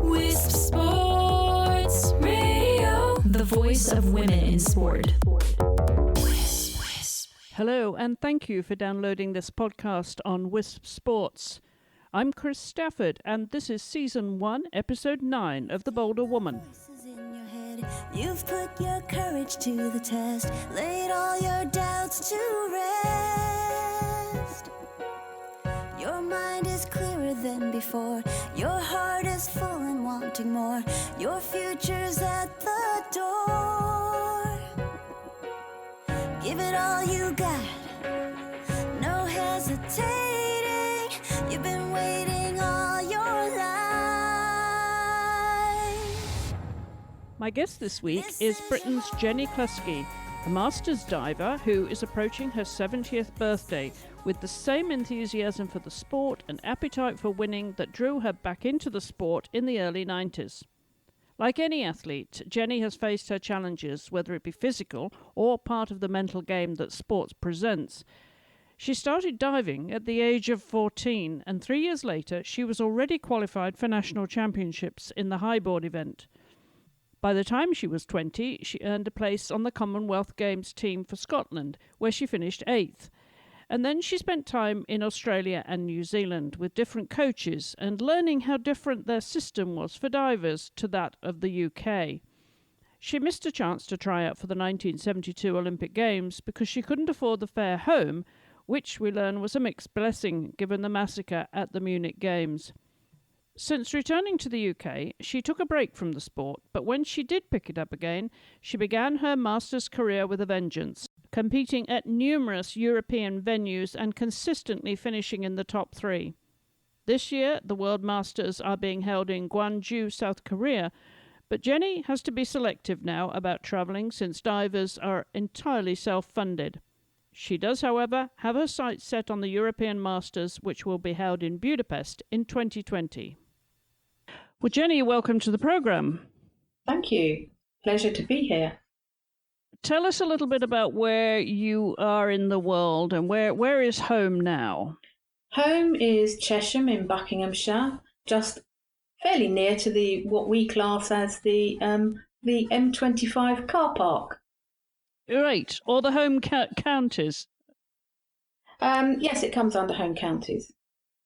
Wisp Sports Radio, the voice of women in sport. Hello, and thank you for downloading this podcast on Wisp Sports. I'm Chris Stafford, and this is Season 1, Episode 9 of The Bolder Woman. You've put your courage to the test, laid all your doubts to rest. Your mind is clearer than before, your heart is full and wanting more, your future's at the door. Give it all you got, no hesitating, you've been waiting all your life. My guest this week is Britain's Jenni Cluskey, a masters diver who is approaching her 70th birthday with the same enthusiasm for the sport and appetite for winning that drew her back into the sport in the early 90s. Like any athlete, Jenni has faced her challenges, whether it be physical or part of the mental game that sports presents. She started diving at the age of 14, and 3 years later she was already qualified for national championships in the Highboard event. By the time she was 20, she earned a place on the Commonwealth Games team for Scotland, where she finished 8th. And then she spent time in Australia and New Zealand with different coaches and learning how different their system was for divers to that of the UK. She missed a chance to try out for the 1972 Olympic Games because she couldn't afford the fare home, which we learn was a mixed blessing given the massacre at the Munich Games. Since returning to the UK, she took a break from the sport, but when she did pick it up again, she began her master's career with a vengeance, competing at numerous European venues and consistently finishing in the top 3. This year, the World Masters are being held in Gwanju, South Korea, but Jenni has to be selective now about travelling since divers are entirely self-funded. She does, however, have her sights set on the European Masters, which will be held in Budapest in 2020. Well, Jenni, welcome to the programme. Thank you. Pleasure to be here. Tell us a little bit about where you are in the world and where is home now? Home is Chesham in Buckinghamshire, just fairly near to what we class as the M25 car park. Right, or the home counties. Yes, it comes under home counties.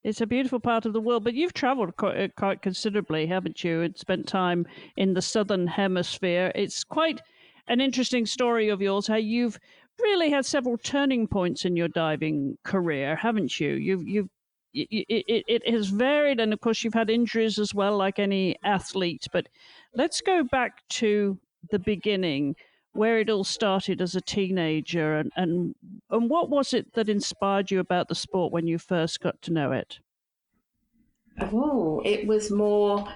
It's a beautiful part of the world, but you've travelled quite considerably, haven't you, and spent time in the southern hemisphere. It's quite an interesting story of yours, how you've really had several turning points in your diving career, haven't you? It has varied, and of course you've had injuries as well, like any athlete. But let's go back to the beginning, where it all started as a teenager, and what was it that inspired you about the sport when you first got to know it? Oh, it was more,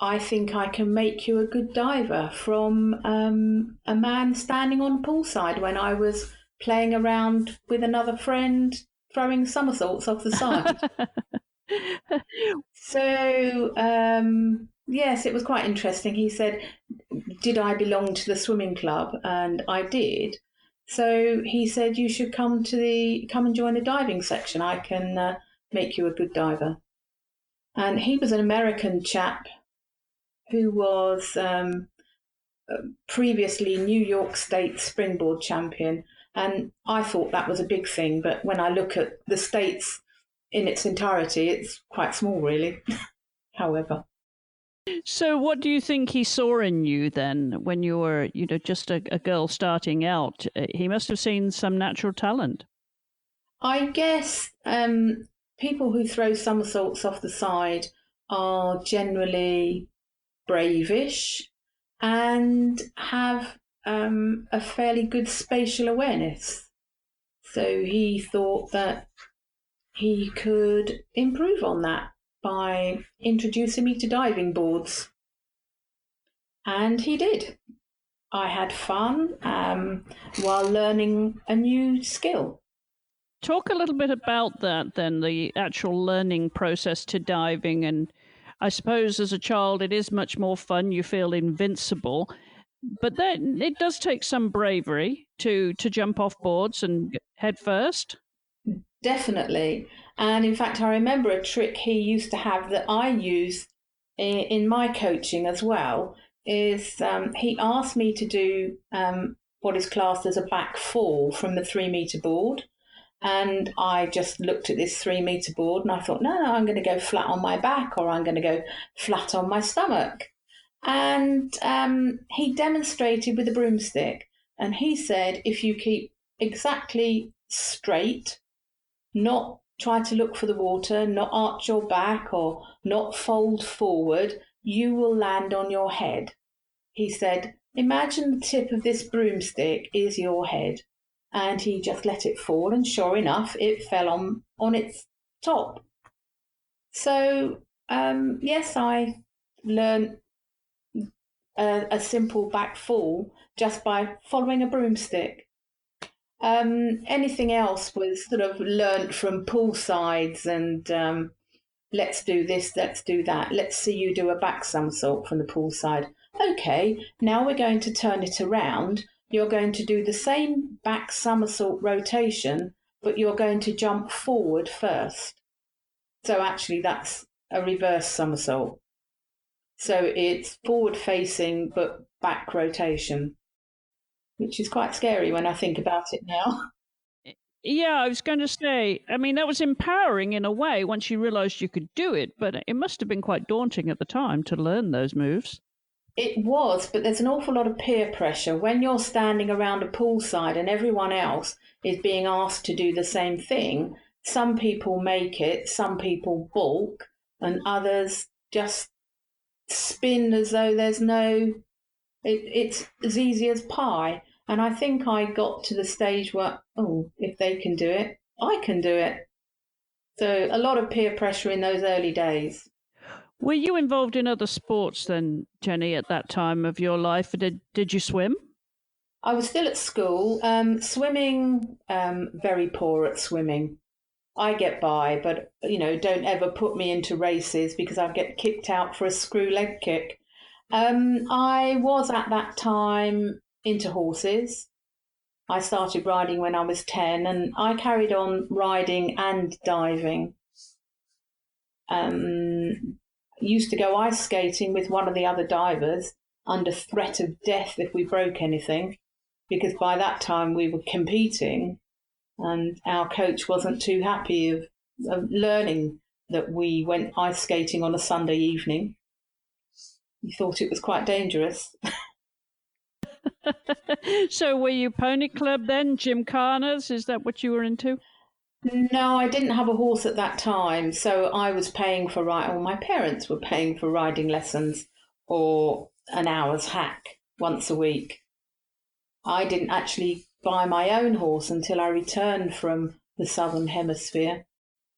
I think I can make you a good diver, from a man standing on poolside when I was playing around with another friend, throwing somersaults off the side. So, yes, it was quite interesting. He said, did I belong to the swimming club? And I did. So he said, you should come and join the diving section. I can make you a good diver. And he was an American chap who was previously New York State springboard champion. And I thought that was a big thing. But when I look at the States in its entirety, it's quite small, really, however. So what do you think he saw in you then when you were, just a girl starting out? He must have seen some natural talent. I guess people who throw somersaults off the side are generally bravish and have a fairly good spatial awareness. So he thought that he could improve on that by introducing me to diving boards. And he did. I had fun while learning a new skill. Talk a little bit about that then, the actual learning process to diving. And I suppose as a child it is much more fun, you feel invincible. But then it does take some bravery to jump off boards and head first. Definitely. And in fact, I remember a trick he used to have that I use in my coaching as well, is he asked me to do what is classed as a back fall from the 3-metre board. And I just looked at this 3-metre board and I thought, no, I'm going to go flat on my back, or I'm going to go flat on my stomach. And he demonstrated with a broomstick. And he said, if you keep exactly straight, not try to look for the water, not arch your back or not fold forward, you will land on your head. He said, imagine the tip of this broomstick is your head. And he just let it fall, and sure enough, it fell on its top. So, yes, I learned a simple back fall just by following a broomstick. Anything else was sort of learnt from pool sides and let's do this, let's do that. Let's see you do a back somersault from the pool side. Okay, now we're going to turn it around. You're going to do the same back somersault rotation, but you're going to jump forward first. So actually that's a reverse somersault. So it's forward facing, but back rotation, which is quite scary when I think about it now. Yeah, I was going to say, I mean, that was empowering in a way once you realised you could do it, but it must have been quite daunting at the time to learn those moves. It was, but there's an awful lot of peer pressure when you're standing around a poolside and everyone else is being asked to do the same thing. Some people make it, some people balk, and others just spin as though there's no, it's as easy as pie. And I think I got to the stage where, oh, if they can do it, I can do it. So a lot of peer pressure in those early days. Were you involved in other sports then, Jenny, at that time of your life? Did you swim? I was still at school. Swimming, very poor at swimming. I get by, but, don't ever put me into races because I'd get kicked out for a screw leg kick. I was at that time into horses. I started riding when I was 10 and I carried on riding and diving. Used to go ice skating with one of the other divers under threat of death if we broke anything, because by that time we were competing and our coach wasn't too happy of learning that we went ice skating on a Sunday evening. He thought it was quite dangerous. So were you pony club then, gymkhanas? Is that what you were into? No, I didn't have a horse at that time, so I was paying for or my parents were paying for riding lessons or an hour's hack once a week. I didn't actually buy my own horse until I returned from the Southern Hemisphere.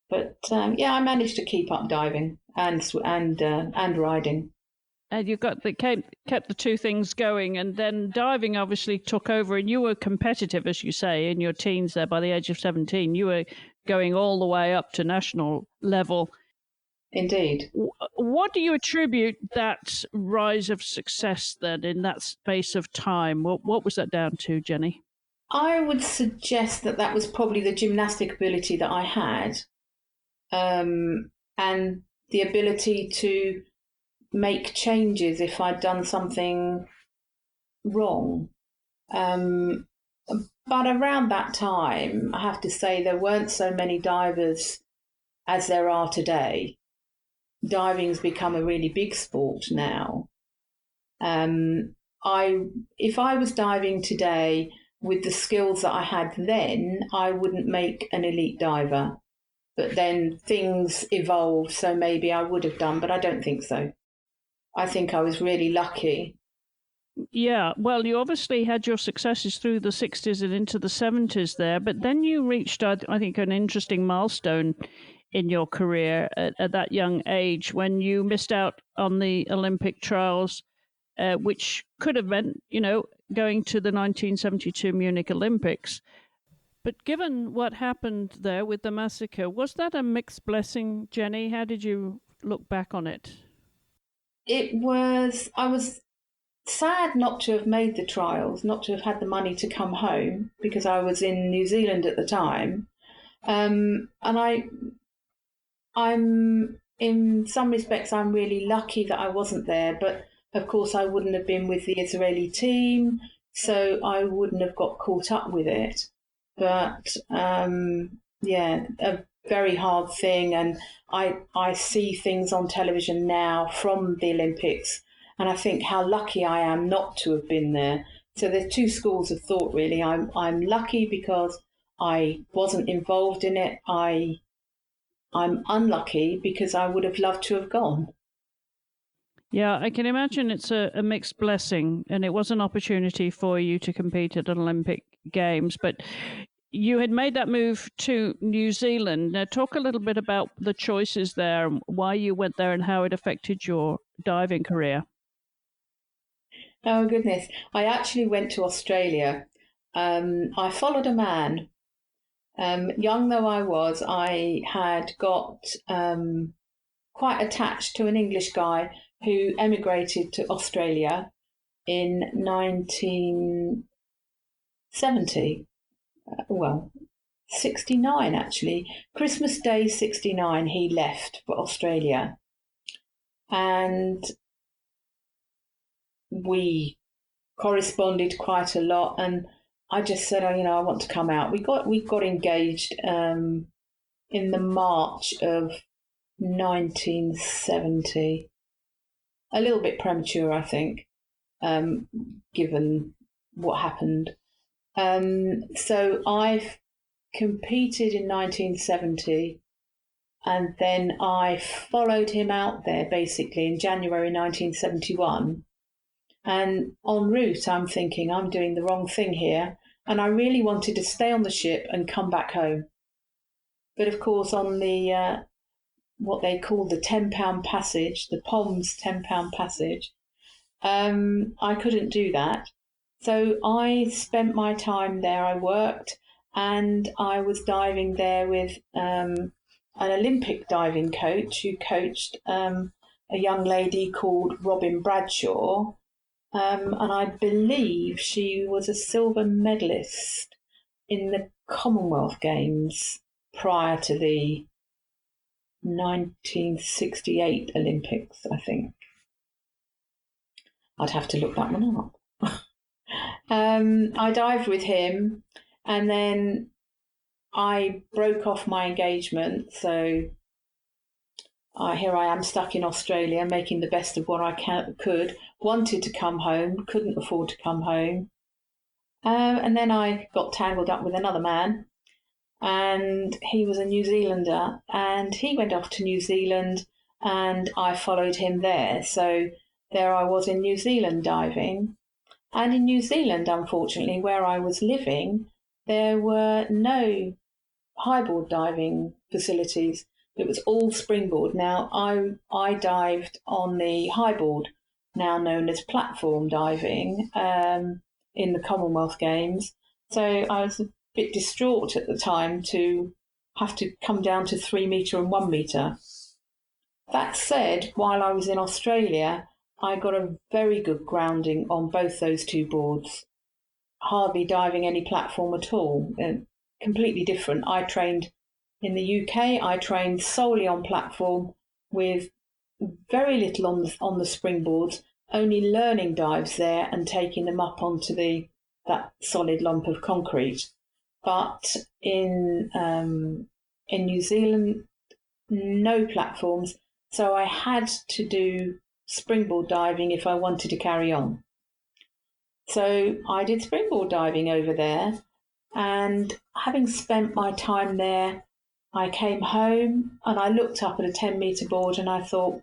But I managed to keep up diving and riding. And you kept the two things going, and then diving obviously took over, and you were competitive, as you say, in your teens there. By the age of 17, you were going all the way up to national level. Indeed. What do you attribute that rise of success then in that space of time? What was that down to, Jenny? I would suggest that was probably the gymnastic ability that I had, and the ability to make changes if I'd done something wrong. But around that time, I have to say, there weren't so many divers as there are today. Diving's become a really big sport now. If I was diving today with the skills that I had then, I wouldn't make an elite diver. But then things evolved, so maybe I would have done, but I don't think so. I think I was really lucky. Yeah, well, you obviously had your successes through the 60s and into the 70s there, but then you reached, I think, an interesting milestone in your career at that young age when you missed out on the Olympic trials, which could have meant, going to the 1972 Munich Olympics. But given what happened there with the massacre, was that a mixed blessing, Jenny? How did you look back on it? I was sad not to have made the trials, not to have had the money to come home because I was in New Zealand at the time. And I in some respects, I'm really lucky that I wasn't there, but of course, I wouldn't have been with the Israeli team, so I wouldn't have got caught up with it. But yeah, a very hard thing. And I see things on television now from the Olympics, and I think how lucky I am not to have been there. So there's two schools of thought, really. I'm lucky because I wasn't involved in it. I'm unlucky because I would have loved to have gone. Yeah, I can imagine it's a mixed blessing, and it was an opportunity for you to compete at an Olympic Games, but you had made that move to New Zealand. Now, talk a little bit about the choices there, why you went there, and how it affected your diving career. Oh, goodness. I actually went to Australia. I followed a man. Young though I was, I had got quite attached to an English guy who emigrated to Australia in 1970. Well, 69 actually. Christmas Day 69, he left for Australia. And we corresponded quite a lot, and I just said, I want to come out. We got engaged in the March of 1970. A little bit premature, I think, given what happened. So I've competed in 1970, and then I followed him out there basically in January 1971. And en route, I'm thinking, I'm doing the wrong thing here. And I really wanted to stay on the ship and come back home. But of course, on the what they call the £10 passage, the POMS £10 passage, I couldn't do that. So I spent my time there. I worked, and I was diving there with an Olympic diving coach who coached a young lady called Robin Bradshaw. And I believe she was a silver medalist in the Commonwealth Games prior to the 1968 Olympics, I think. I'd have to look that one up. I dived with him, and then I broke off my engagement. So here I am stuck in Australia, making the best of what I could. Wanted to come home, couldn't afford to come home. And then I got tangled up with another man, and he was a New Zealander, and he went off to New Zealand, and I followed him there. So there I was in New Zealand diving. And in New Zealand, unfortunately, where I was living, there were no highboard diving facilities. It was all springboard. Now, I dived on the highboard, now known as platform diving, in the Commonwealth Games. So I was a bit distraught at the time to have to come down to 3 metre and 1 metre. That said, while I was in Australia, I got a very good grounding on both those two boards, hardly diving any platform at all. Completely different. I trained in the UK, I trained solely on platform with very little on the springboards, only learning dives there and taking them up onto that solid lump of concrete. But in New Zealand, no platforms, so I had to do springboard diving if I wanted to carry on. So I did springboard diving over there, and having spent my time there, I came home and I looked up at a 10 metre board and I thought,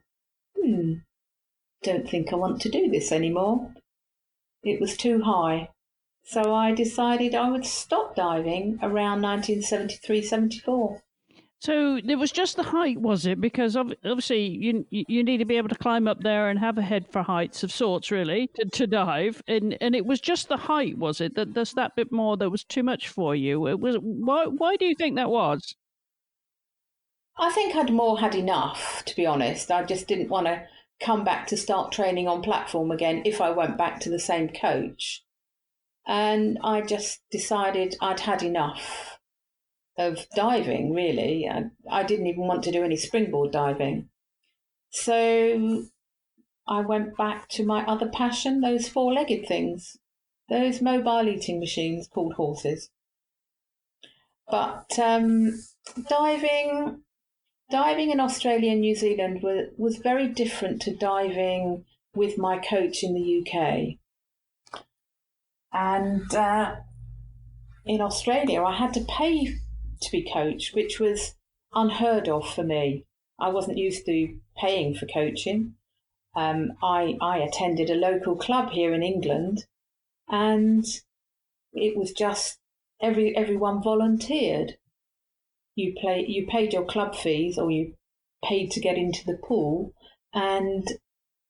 don't think I want to do this anymore. It was too high. So I decided I would stop diving around 1973-74. So it was just the height, was it? Because obviously you need to be able to climb up there and have a head for heights of sorts, really, to dive. And it was just the height, was it? There's that bit more that was too much for you. It was. Why do you think that was? I think I'd more had enough, to be honest. I just didn't want to come back to start training on platform again if I went back to the same coach. And I just decided I'd had enough. of diving, really. I didn't even want to do any springboard diving. So I went back to my other passion, those four-legged things, those mobile eating machines called horses. But diving in Australia and New Zealand was very different to diving with my coach in the UK. And in Australia, I had to pay to be coached, which was unheard of for me. I wasn't used to paying for coaching. I attended a local club here in England, and it was just everyone volunteered. You paid your club fees, or you paid to get into the pool, and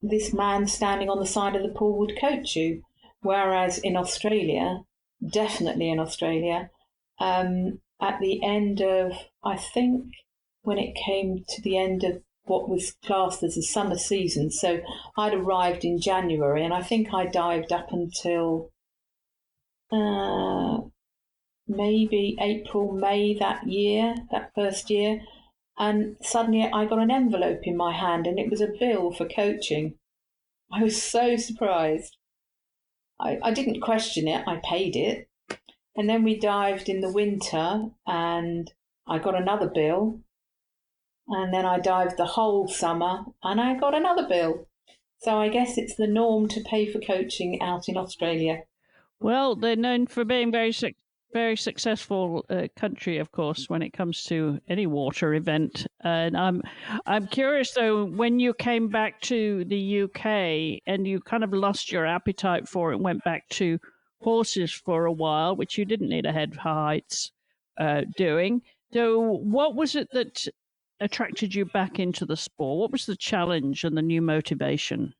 this man standing on the side of the pool would coach you. Whereas in Australia, definitely in Australia, at the end of, I think, when it came to the end of what was classed as a summer season, so I'd arrived in January, and I think I dived up until maybe April, May that first year, and suddenly I got an envelope in my hand, and it was a bill for coaching. I was so surprised. I didn't question it, I paid it. And then we dived in the winter, and I got another bill. And then I dived the whole summer, and I got another bill. So I guess it's the norm to pay for coaching out in Australia. Well, they're known for being very successful country, of course, when it comes to any water event. And I'm curious, though, when you came back to the UK and you kind of lost your appetite for it and went back to horses for a while, which you didn't need a head heights doing. So what was it that attracted you back into the sport? What was the challenge and the new motivation?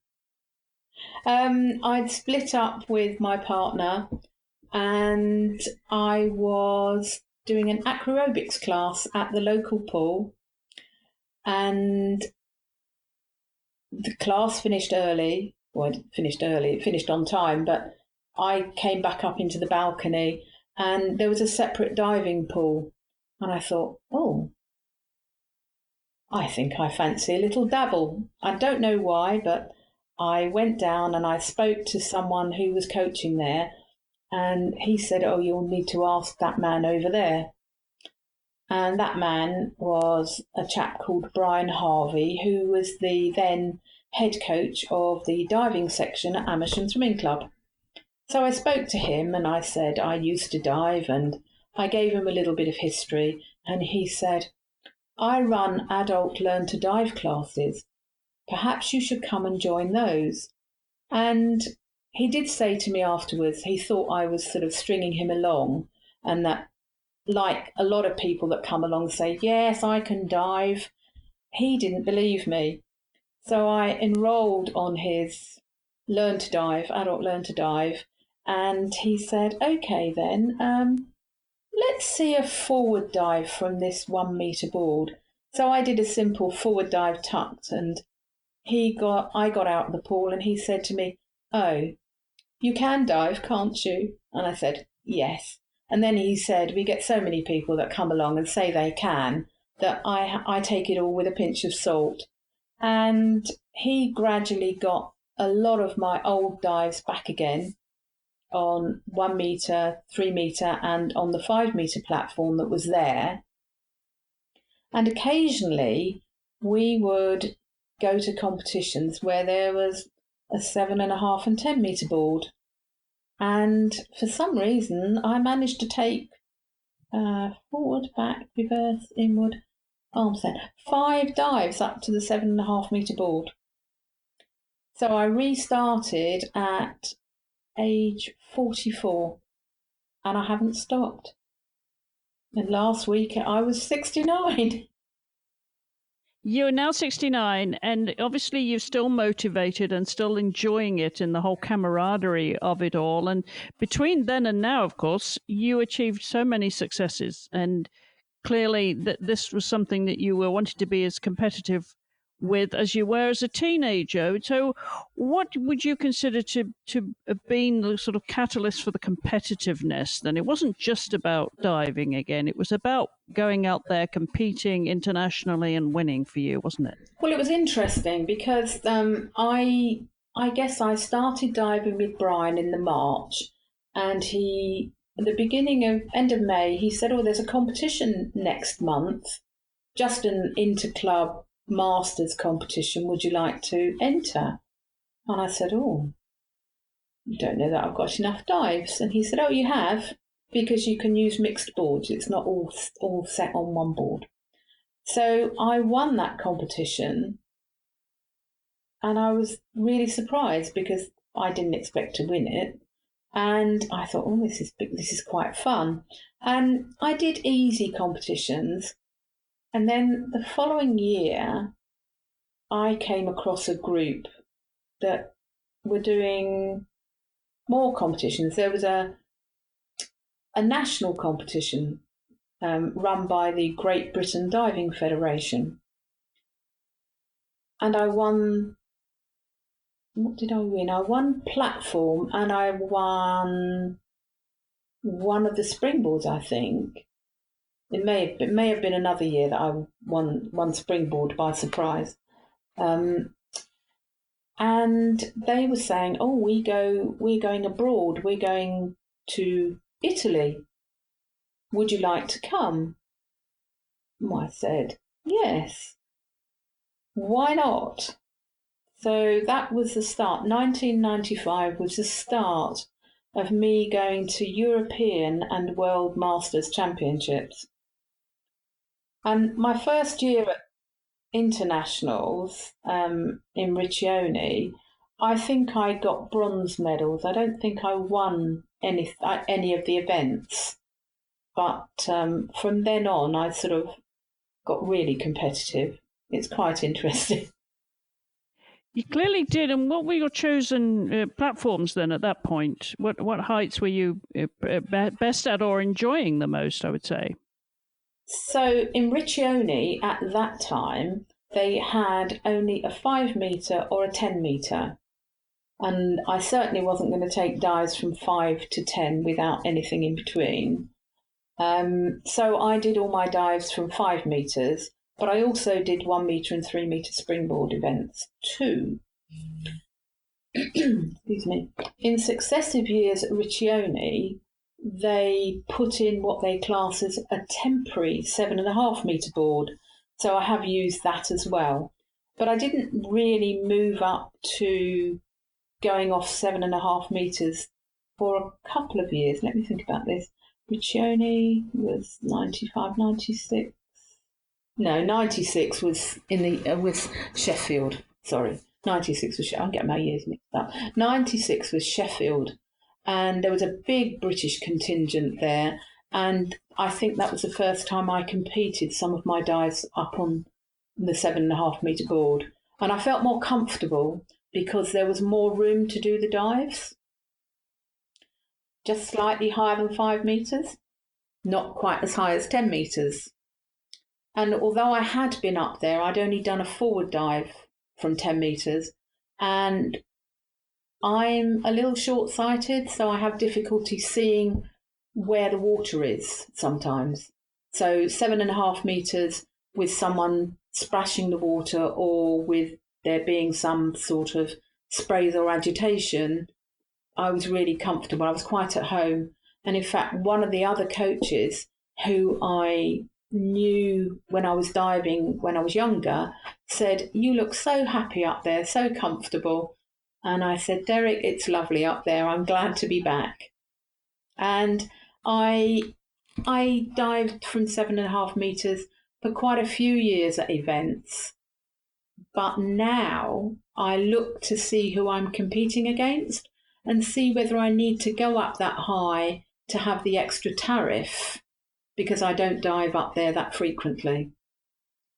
I'd split up with my partner, and I was doing an acroaerobics class at the local pool, and the class finished early. Well, it finished on time, but I came back up into the balcony, and there was a separate diving pool, and I thought, oh, I think I fancy a little dabble. I don't know why, but I went down and I spoke to someone who was coaching there, and he said, oh, you'll need to ask that man over there. And that man was a chap called Brian Harvey, who was the then head coach of the diving section at Amersham Swimming Club. So I spoke to him and I said I used to dive, and I gave him a little bit of history, and he said, I run adult learn to dive classes. Perhaps you should come and join those. And he did say to me afterwards, he thought I was sort of stringing him along, and that, like a lot of people that come along say, yes, I can dive, he didn't believe me. So I enrolled on his Learn to Dive, Adult Learn to Dive, and he said, okay then, let's see a forward dive from this 1 metre board. So I did a simple forward dive tucked, and I got out of the pool, and he said to me, oh, you can dive, can't you? And I said, yes. And then he said, we get so many people that come along and say they can, that I take it all with a pinch of salt. And he gradually got a lot of my old dives back again on 1 metre, 3 metre, and on the 5 metre platform that was there. And occasionally we would go to competitions where there was a 7.5 and 10 metre board. And for some reason, I managed to take forward, back, reverse, inward, arms then, 5 dives up to the 7.5 metre board. So I restarted at age 44, and I haven't stopped. And last week I was 69. You're now 69, and obviously you're still motivated and still enjoying it and the whole camaraderie of it all. And between then and now, of course, you achieved so many successes. And clearly that this was something that you were wanting to be as competitive with as you were as a teenager. So what would you consider to have been the sort of catalyst for the competitiveness then? It wasn't just about diving again, it was about going out there, competing internationally and winning for you, wasn't it? Well, it was interesting because I guess I started diving with Brian in the March, and he, at the end of May, he said, "Oh, there's a competition next month, just an inter-club masters competition. Would you like to enter?" And I said, "Oh, I don't know that I've got enough dives." And he said, "Oh, you have, because you can use mixed boards. It's not all set on one board." So I won that competition, and I was really surprised because I didn't expect to win it. And I thought, "Oh, this is quite fun." And I did easy competitions. And then the following year, I came across a group that were doing more competitions. There was a national competition run by the Great Britain Diving Federation. And I won. What did I win? I won platform, and I won one of the springboards, I think. It may have been another year that I won springboard by surprise. And they were saying, "Oh, we're going abroad. We're going to Italy. Would you like to come?" Well, I said, "Yes. Why not?" So that was the start. 1995 was the start of me going to European and World Masters Championships. And my first year at internationals in Riccione, I think I got bronze medals. I don't think I won any of the events. But from then on, I sort of got really competitive. It's quite interesting. You clearly did. And what were your chosen platforms then at that point? What heights were you best at or enjoying the most, I would say? So in Riccione at that time, they had only a 5 metre or a 10 metre. And I certainly wasn't going to take dives from 5 to 10 without anything in between. So I did all my dives from 5 metres, but I also did 1 metre and 3 metre springboard events too. Excuse me. In successive years at Riccione, they put in what they class as a temporary 7.5 metre board. So I have used that as well. But I didn't really move up to going off 7.5 metres for a couple of years. Let me think about this. Riccione was 95, 96. No, 96 was with Sheffield. Sorry, 96 was Sheffield. I'm getting my years mixed up. 96 was Sheffield. And there was a big British contingent there. And I think that was the first time I competed some of my dives up on the 7.5 metre board. And I felt more comfortable because there was more room to do the dives. Just slightly higher than 5 metres, not quite as high as 10 metres. And although I had been up there, I'd only done a forward dive from 10 metres. And I'm a little short-sighted, so I have difficulty seeing where the water is sometimes. So 7.5 metres with someone splashing the water or with there being some sort of sprays or agitation, I was really comfortable. I was quite at home. And in fact, one of the other coaches who I knew when I was diving when I was younger said, "You look so happy up there, so comfortable." And I said, "Derek, it's lovely up there. I'm glad to be back." And I dived from 7.5 metres for quite a few years at events. But now I look to see who I'm competing against and see whether I need to go up that high to have the extra tariff, because I don't dive up there that frequently.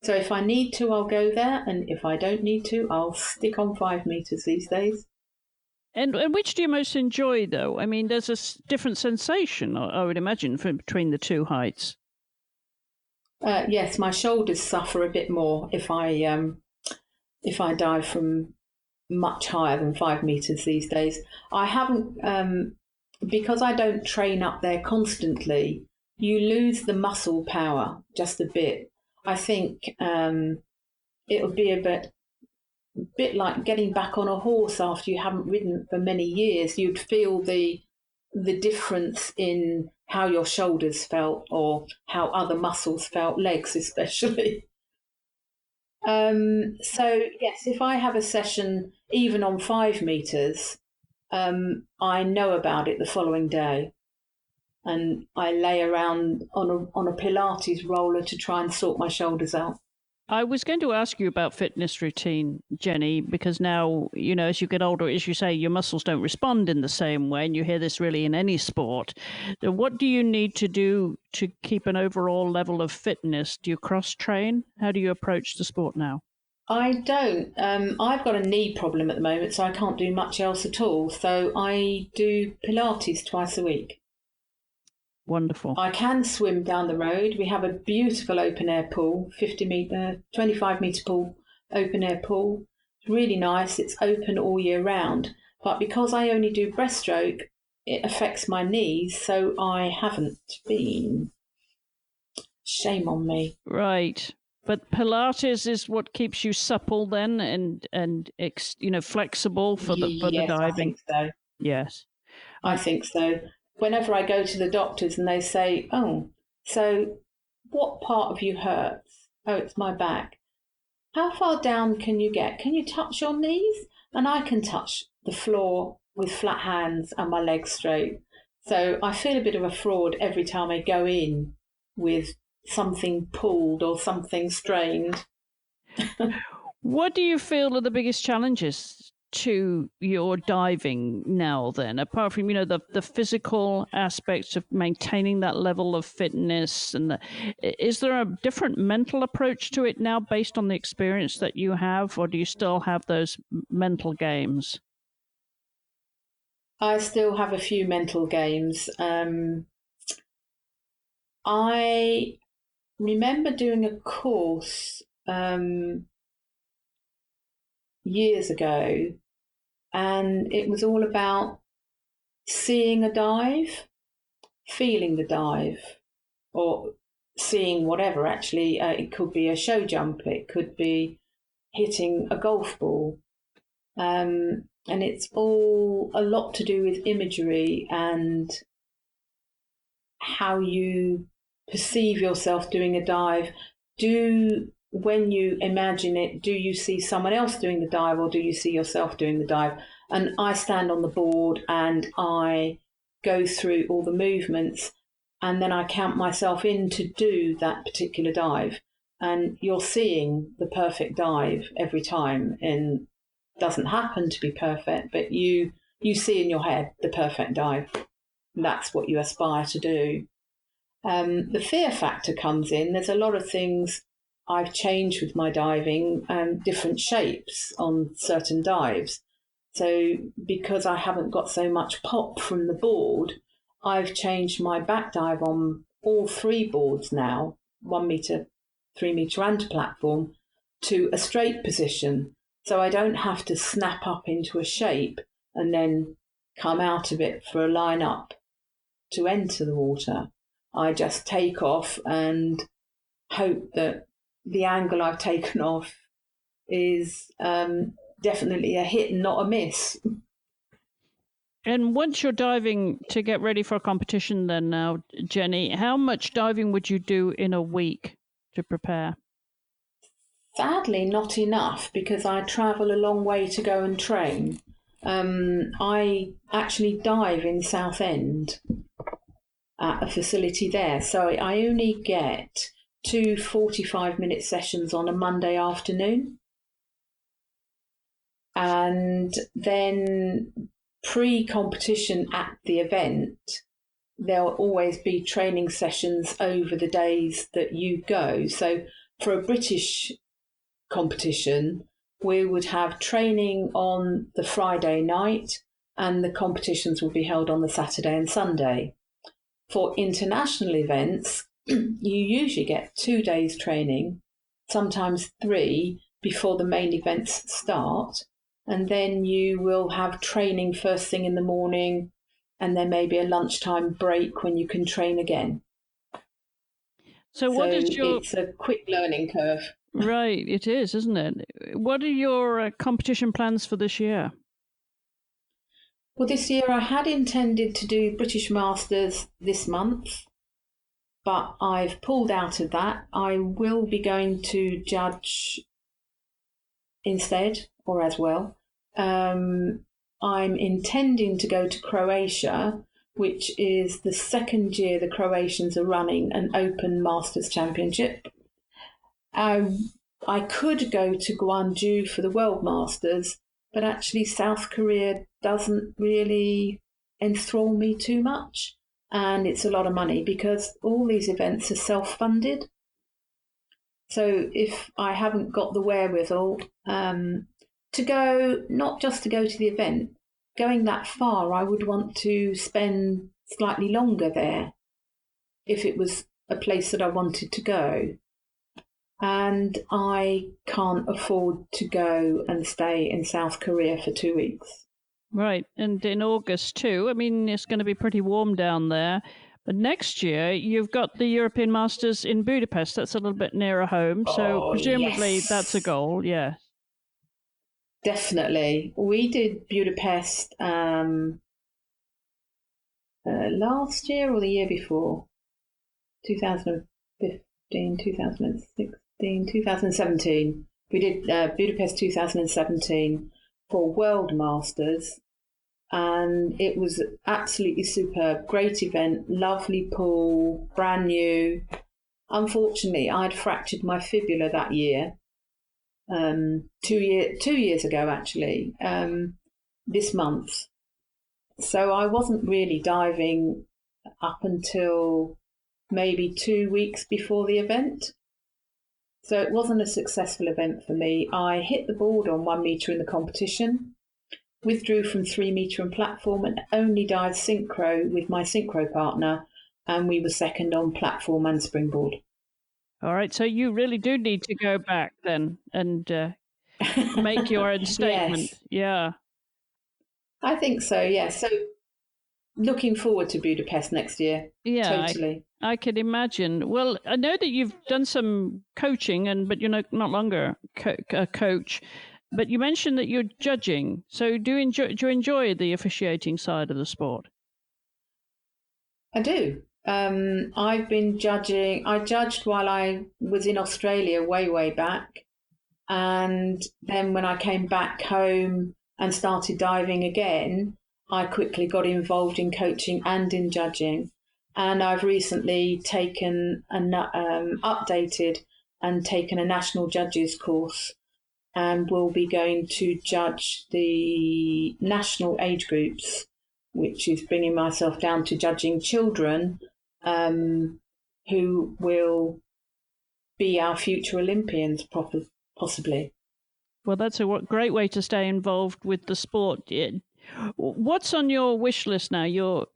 So if I need to, I'll go there, and if I don't need to, I'll stick on 5 metres these days. And which do you most enjoy, though? I mean, there's a different sensation, I would imagine, between the two heights. Yes, my shoulders suffer a bit more if I if I dive from much higher than 5 meters these days. I haven't, because I don't train up there constantly, you lose the muscle power just a bit. I think it would be a bit like getting back on a horse after you haven't ridden for many years. You'd feel the difference in how your shoulders felt or how other muscles felt, legs especially. So yes, if I have a session even on 5 meters, I know about it the following day, and I lay around on a Pilates roller to try and sort my shoulders out. I was going to ask you about fitness routine, Jenny, because now, as you get older, as you say, your muscles don't respond in the same way, and you hear this really in any sport. So what do you need to do to keep an overall level of fitness? Do you cross-train? How do you approach the sport now? I don't. I've got a knee problem at the moment, so I can't do much else at all. So I do Pilates twice a week. Wonderful. I can swim down the road. We have a beautiful open air pool, 25 metre pool, open air pool. It's really nice. It's open all year round. But because I only do breaststroke, it affects my knees, so I haven't been. Shame on me. Right. But Pilates is what keeps you supple then and flexible for the diving? I think so. Yes. I think so. Whenever I go to the doctors and they say, oh, so what part of you hurts? Oh, it's my back. How far down can you get? Can you touch your knees? And I can touch the floor with flat hands and my legs straight. So I feel a bit of a fraud every time I go in with something pulled or something strained. What do you feel are the biggest challenges to your diving now then, apart from the physical aspects of maintaining that level of fitness, and is there a different mental approach to it now based on the experience that you have, or do you still have those mental games? I still have a few mental games. I remember doing a course years ago, and it was all about seeing a dive, feeling the dive, or seeing whatever. Actually, it could be a show jump, it could be hitting a golf ball, and it's all a lot to do with imagery and how you perceive yourself doing a dive. When you imagine it, do you see someone else doing the dive, or do you see yourself doing the dive? And I stand on the board and I go through all the movements, and then I count myself in to do that particular dive. And you're seeing the perfect dive every time, and it doesn't happen to be perfect, but you see in your head the perfect dive. And that's what you aspire to do. The fear factor comes in. There's a lot of things I've changed with my diving, different shapes on certain dives. So because I haven't got so much pop from the board, I've changed my back dive on all 3 boards now, 1 metre, 3 metre and platform, to a straight position. So I don't have to snap up into a shape and then come out of it for a line up to enter the water. I just take off and hope that the angle I've taken off is definitely a hit and not a miss. And once you're diving to get ready for a competition then now, Jenny, how much diving would you do in a week to prepare? Sadly, not enough, because I travel a long way to go and train. I actually dive in Southend at a facility there, so I only get 2 45-minute sessions on a Monday afternoon. And then pre-competition at the event, there'll always be training sessions over the days that you go. So for a British competition, we would have training on the Friday night, and the competitions will be held on the Saturday and Sunday. For international events, you usually get 2 days training, sometimes 3, before the main events start. And then you will have training first thing in the morning, and there may be a lunchtime break when you can train again. So what is your... It's a quick learning curve. Right, it is, isn't it? What are your competition plans for this year? Well, this year I had intended to do British Masters this month, but I've pulled out of that. I will be going to judge instead, or as well. I'm intending to go to Croatia, which is the second year the Croatians are running an Open Masters Championship. I could go to Gwanju for the World Masters, but actually South Korea doesn't really enthrall me too much. And it's a lot of money because all these events are self-funded. So if I haven't got the wherewithal to go, not just to go to the event, going that far, I would want to spend slightly longer there if it was a place that I wanted to go. And I can't afford to go and stay in South Korea for 2 weeks. Right, and in August too. I mean, it's going to be pretty warm down there. But next year, you've got the European Masters in Budapest. That's a little bit nearer home. So presumably that's a goal, yeah. Definitely. We did Budapest last year or the year before? 2015, 2016, 2017. We did Budapest 2017 for World Masters. And it was absolutely superb. Great event, lovely pool, brand new. Unfortunately, I'd fractured my fibula that year. 2 years ago, actually, this month. So I wasn't really diving up until maybe 2 weeks before the event. So it wasn't a successful event for me. I hit the board on 1 metre in the competition, withdrew from 3 metre and platform, and only dived synchro with my synchro partner, and we were second on platform and springboard. All right, so you really do need to go back then and make your own statement. Yes. Yeah. I think so, yeah. So looking forward to Budapest next year. Yeah, totally. I can imagine. Well, I know that you've done some coaching, but you're not longer a coach. But you mentioned that you're judging. So do you enjoy the officiating side of the sport? I do. I've been judging. I judged while I was in Australia way back. And then when I came back home and started diving again, I quickly got involved in coaching and in judging. And I've recently taken updated and taken a national judges course, and will be going to judge the national age groups, which is bringing myself down to judging children who will be our future Olympians, possibly. Well, that's a great way to stay involved with the sport. What's on your wish list now, your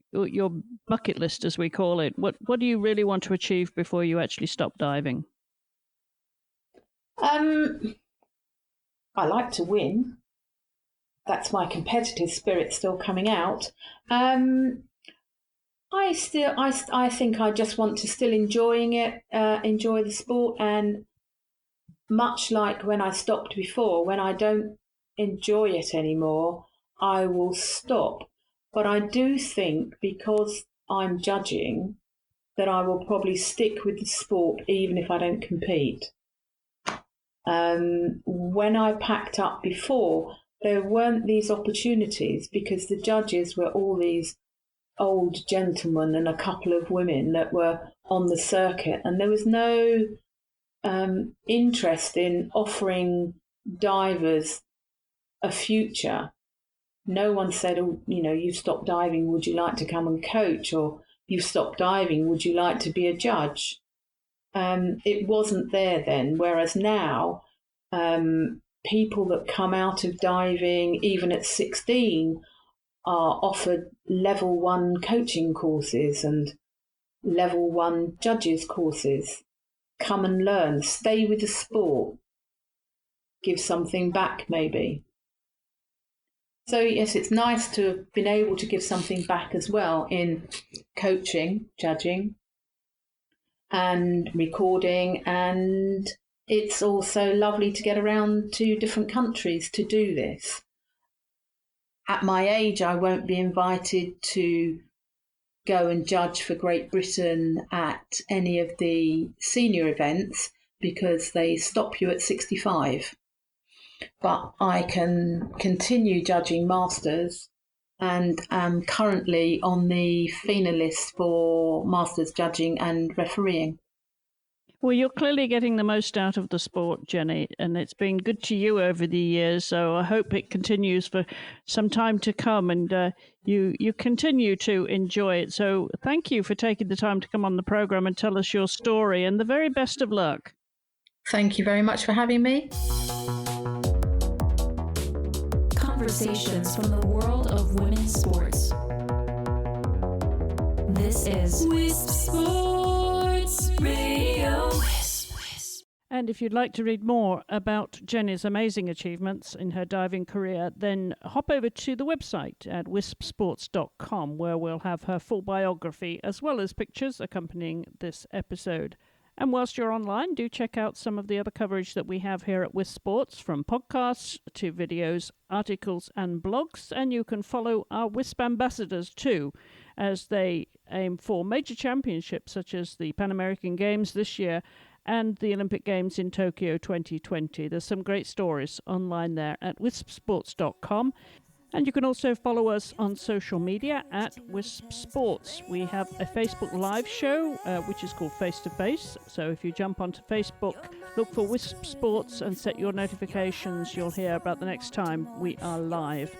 bucket list, as we call it? What do you really want to achieve before you actually stop diving? I like to win. That's my competitive spirit still coming out. I think I just want to still enjoy the sport, and much like when I stopped before, when I don't enjoy it anymore, I will stop. But I do think, because I'm judging, that I will probably stick with the sport even if I don't compete. When I packed up before, there weren't these opportunities because the judges were all these old gentlemen and a couple of women that were on the circuit, and there was no interest in offering divers a future. No one said, oh, you've stopped diving, would you like to come and coach? Or you've stopped diving, would you like to be a judge? It wasn't there then, whereas now people that come out of diving, even at 16, are offered level 1 coaching courses and level 1 judges courses. Come and learn, stay with the sport. give something back maybe. So yes, it's nice to have been able to give something back as well in coaching, judging and recording, and it's also lovely to get around to different countries to do this. At my age, I won't be invited to go and judge for Great Britain at any of the senior events because they stop you at 65. But I can continue judging Masters and am currently on the FINA list for Masters judging and refereeing. Well, you're clearly getting the most out of the sport, Jenny, and it's been good to you over the years, so I hope it continues for some time to come and you continue to enjoy it. So thank you for taking the time to come on the programme and tell us your story, and the very best of luck. Thank you very much for having me. Conversations from the world of women's sports. This is Wisp Sports Radio. And if you'd like to read more about Jenny's amazing achievements in her diving career, then hop over to the website at wispsports.com, where we'll have her full biography as well as pictures accompanying this episode. And whilst you're online, do check out some of the other coverage that we have here at Wisp Sports, from podcasts to videos, articles and blogs. And you can follow our Wisp ambassadors too, as they aim for major championships such as the Pan American Games this year and the Olympic Games in Tokyo 2020. There's some great stories online there at wispsports.com. And you can also follow us on social media at Wisp Sports. We have a Facebook Live show, which is called Face to Face. So if you jump onto Facebook, look for Wisp Sports and set your notifications, you'll hear about the next time we are live.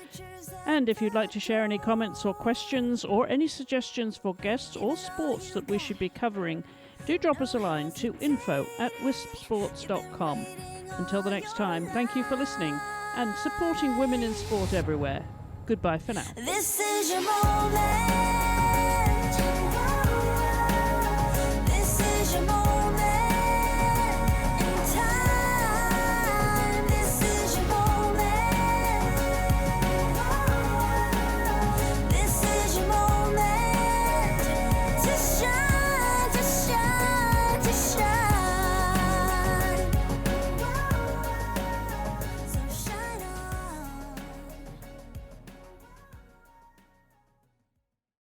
And if you'd like to share any comments or questions or any suggestions for guests or sports that we should be covering, do drop us a line to info@wispsports.com. Until the next time, thank you for listening and supporting women in sport everywhere. Goodbye for now. This is your moment.